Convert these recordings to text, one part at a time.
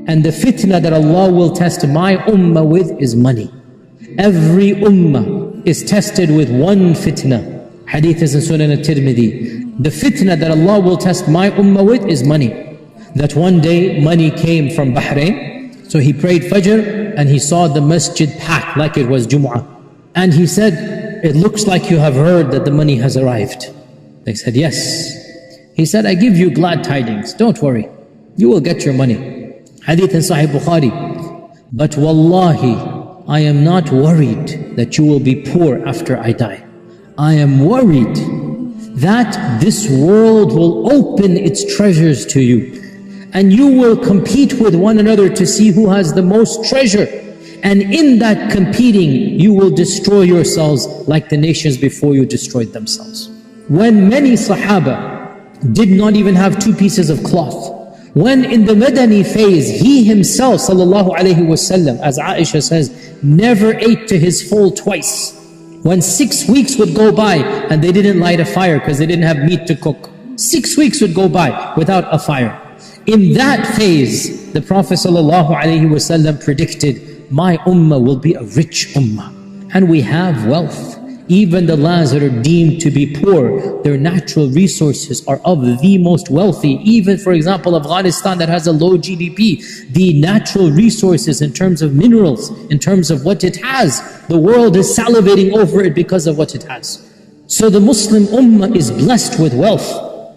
And the fitna that Allah will test my ummah with is money. Every ummah is tested with one fitna. Hadith is in Sunan al-Tirmidhi. The fitna that Allah will test my ummah with is money. That one day money came from Bahrain. So he prayed Fajr and he saw the masjid packed like it was Jum'ah. And he said, "It looks like you have heard that the money has arrived." They said, "Yes." He said, "I give you glad tidings. Don't worry. You will get your money." Hadith in Sahih Bukhari. "But wallahi, I am not worried that you will be poor after I die. I am worried that this world will open its treasures to you. And you will compete with one another to see who has the most treasure. And in that competing, you will destroy yourselves like the nations before you destroyed themselves." When many Sahaba did not even have 2 pieces of cloth, when in the Madani phase, he himself, sallallahu alayhi wasallam, as Aisha says, never ate to his full twice. When 6 weeks would go by and they didn't light a fire because they didn't have meat to cook. 6 weeks would go by without a fire. In that phase, the Prophet ﷺ predicted, my ummah will be a rich ummah. And we have wealth. Even the lands that are deemed to be poor, their natural resources are of the most wealthy. Even, for example, Afghanistan that has a low GDP, the natural resources in terms of minerals, in terms of what it has, the world is salivating over it because of what it has. So the Muslim ummah is blessed with wealth.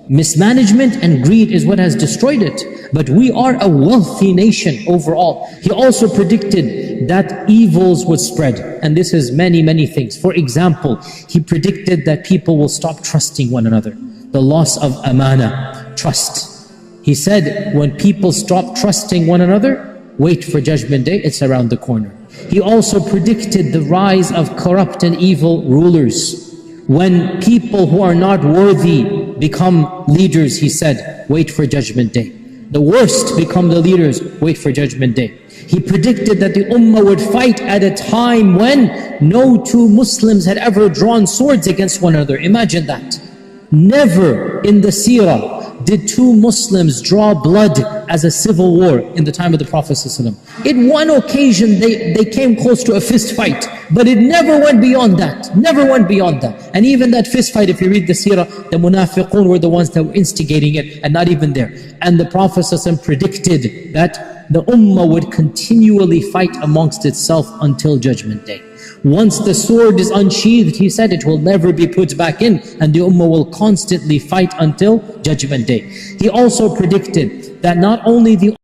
Mismanagement and greed is what has destroyed it. But we are a wealthy nation overall. He also predicted that evils would spread. And this is many things. For example, he predicted that people will stop trusting one another. The loss of amana, trust. He said, when people stop trusting one another, wait for Judgment Day, it's around the corner. He also predicted the rise of corrupt and evil rulers. When people who are not worthy become leaders, he said, wait for Judgment Day. The worst become the leaders, wait for Judgment Day. He predicted that the ummah would fight at a time when no 2 Muslims had ever drawn swords against one another. Imagine that. Never in the seerah did 2 Muslims draw blood as a civil war in the time of the Prophet ﷺ. In one occasion they came close to a fist fight, but it never went beyond that. Never went beyond that. And even that fist fight, if you read the seerah, the munafiqun were the ones that were instigating it, and not even there. And the Prophet ﷺ predicted that the ummah would continually fight amongst itself until Judgment Day. Once the sword is unsheathed, he said, it will never be put back in, and the ummah will constantly fight until Judgment Day. He also predicted that not only the